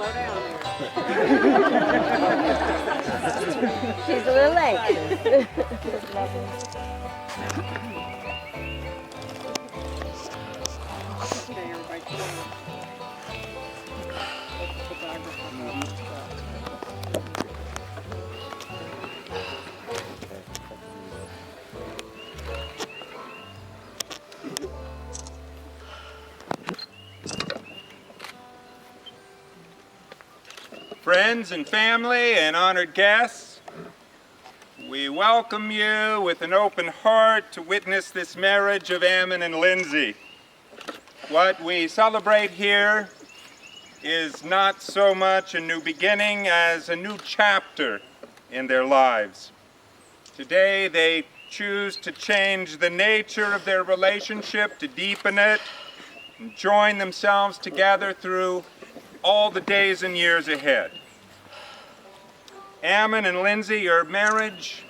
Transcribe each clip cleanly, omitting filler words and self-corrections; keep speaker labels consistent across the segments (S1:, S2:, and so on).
S1: slow down there.
S2: She's a little anxious.
S1: Okay, everybody, come on.
S3: Friends and family and honored guests, we welcome you with an open heart to witness this marriage of Ammon and Lindsay. What we celebrate here is not so much a new beginning as a new chapter in their lives. Today they choose to change the nature of their relationship, to deepen it, and join themselves together through all the days and years ahead. Ammon and Lindsay, your marriage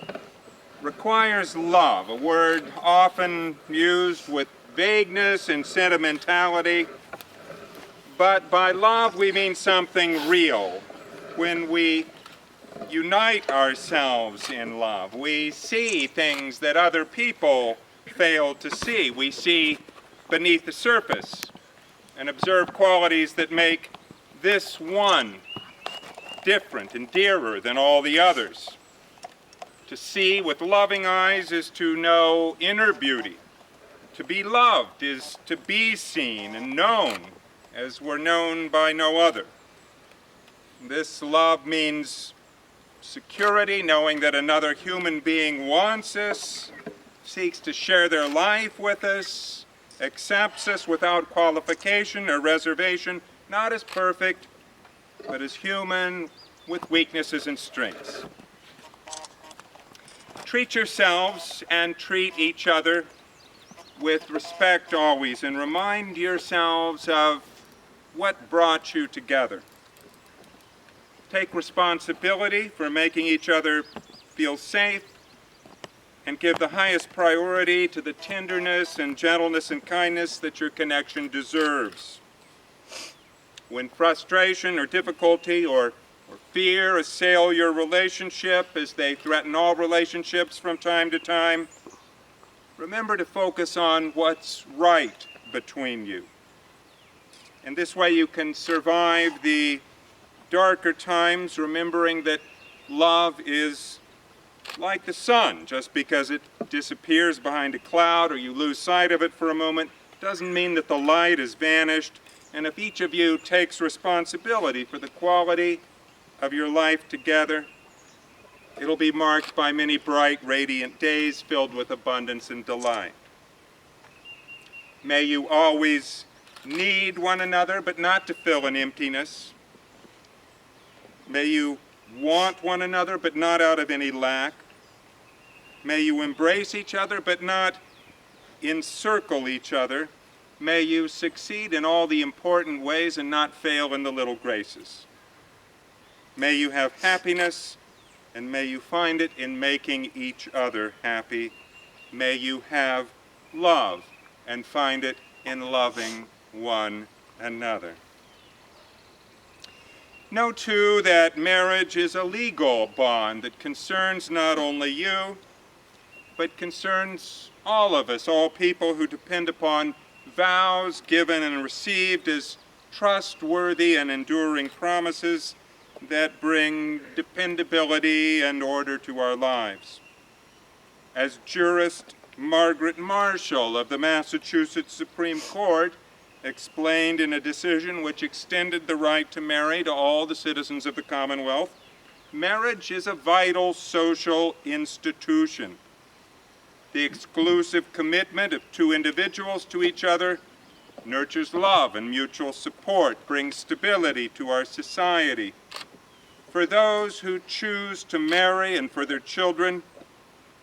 S3: requires love, a word often used with vagueness and sentimentality. But by love we mean something real. When we unite ourselves in love, we see things that other people fail to see. We see beneath the surface and observe qualities that make this one different and dearer than all the others. To see with loving eyes is to know inner beauty. To be loved is to be seen and known as we're known by no other. This love means security, knowing that another human being wants us, seeks to share their life with us, accepts us without qualification or reservation, not as perfect, but as human with weaknesses and strengths. Treat yourselves and treat each other with respect always, and remind yourselves of what brought you together. Take responsibility for making each other feel safe, and give the highest priority to the tenderness and gentleness and kindness that your connection deserves. When frustration or difficulty or fear assail your relationship, as they threaten all relationships from time to time, remember to focus on what's right between you. And this way you can survive the darker times, remembering that love is like the sun. Just because it disappears behind a cloud or you lose sight of it for a moment doesn't mean that the light has vanished. And if each of you takes responsibility for the quality of your life together, it'll be marked by many bright, radiant days filled with abundance and delight. May you always need one another, but not to fill an emptiness. May you want one another, but not out of any lack. May you embrace each other, but not encircle each other. May you succeed in all the important ways and not fail in the little graces. May you have happiness, and may you find it in making each other happy. May you have love, and find it in loving one another. Know, too, that marriage is a legal bond that concerns not only you, but concerns all of us, all people who depend upon vows given and received as trustworthy and enduring promises that bring dependability and order to our lives. As jurist Margaret Marshall of the Massachusetts Supreme Court explained in a decision which extended the right to marry to all the citizens of the Commonwealth, marriage is a vital social institution. The exclusive commitment of two individuals to each other nurtures love and mutual support, brings stability to our society. For those who choose to marry and for their children,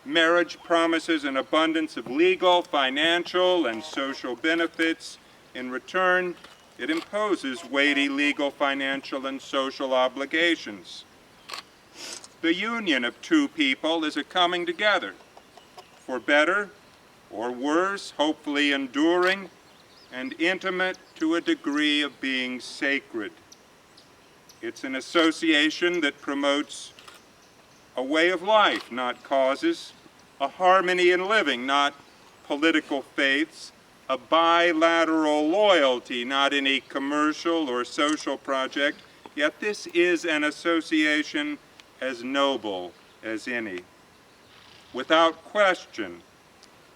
S3: marriage promises an abundance of legal, financial, and social benefits. In return, it imposes weighty legal, financial, and social obligations. The union of two people is a coming together, for better or worse, hopefully enduring, and intimate to a degree of being sacred. It's an association that promotes a way of life, not causes, a harmony in living, not political faiths, a bilateral loyalty, not any commercial or social project, yet this is an association as noble as any. Without question,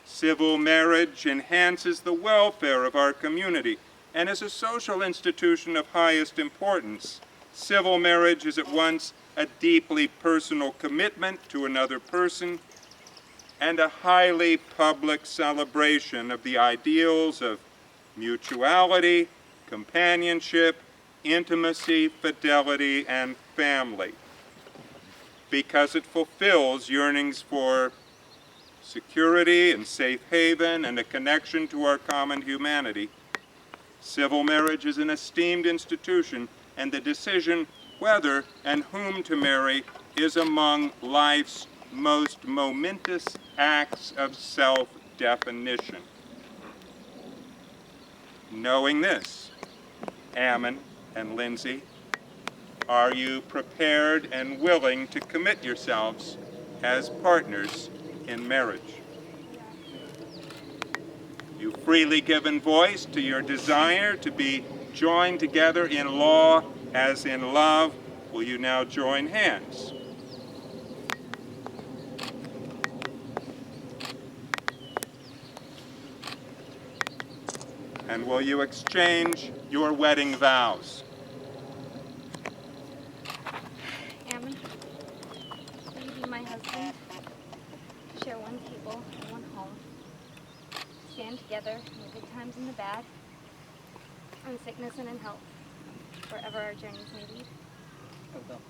S3: civil marriage enhances the welfare of our community, and as a social institution of highest importance, civil marriage is at once a deeply personal commitment to another person and a highly public celebration of the ideals of mutuality, companionship, intimacy, fidelity, and family, because it fulfills yearnings for security and safe haven and a connection to our common humanity. Civil marriage is an esteemed institution, and the decision whether and whom to marry is among life's most momentous acts of self-definition. Knowing this, Ammon and Lindsay, are you prepared and willing to commit yourselves as partners in marriage? You've freely given voice to your desire to be joined together in law as in love. Will you now join hands? And will you exchange your wedding vows?
S2: Ammon, will you be my husband? Share one table and one home. Stand together in the good times and the bad, in sickness and in health, wherever our journeys may lead.
S1: I will.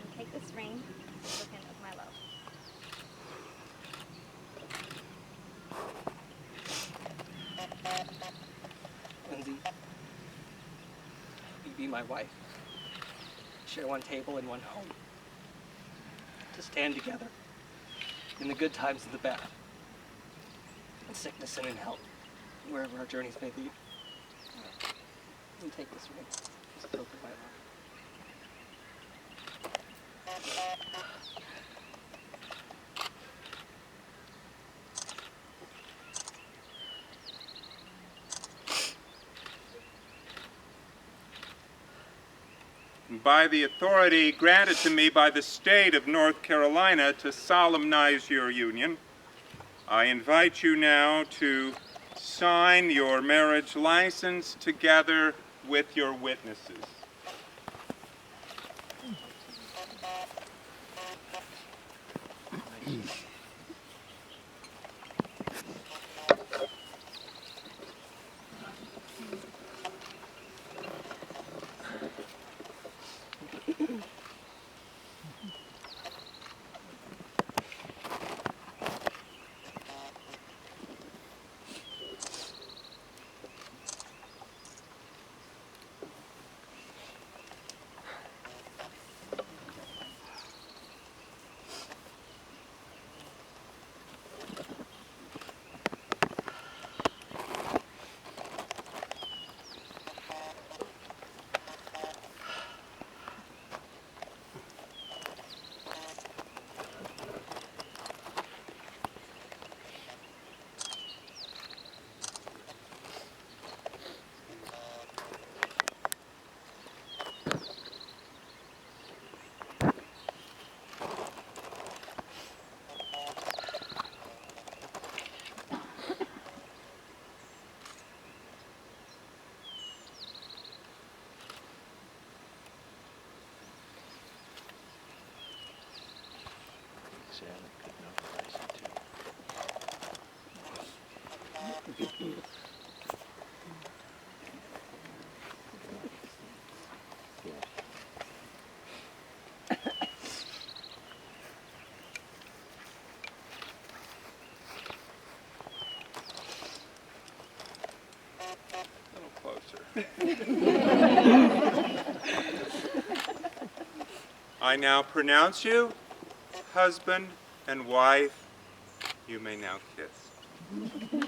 S2: And take this ring as a token of my love.
S1: Lindsay, you be my wife. Share one table and one home. To stand together in the good times and the bad, in sickness and in health, wherever our journeys may lead. And take this ring as a token of my love.
S3: By the authority granted to me by the state of North Carolina to solemnize your union, I invite you now to sign your marriage license together with your witnesses. I now pronounce you husband and wife. You may now kiss.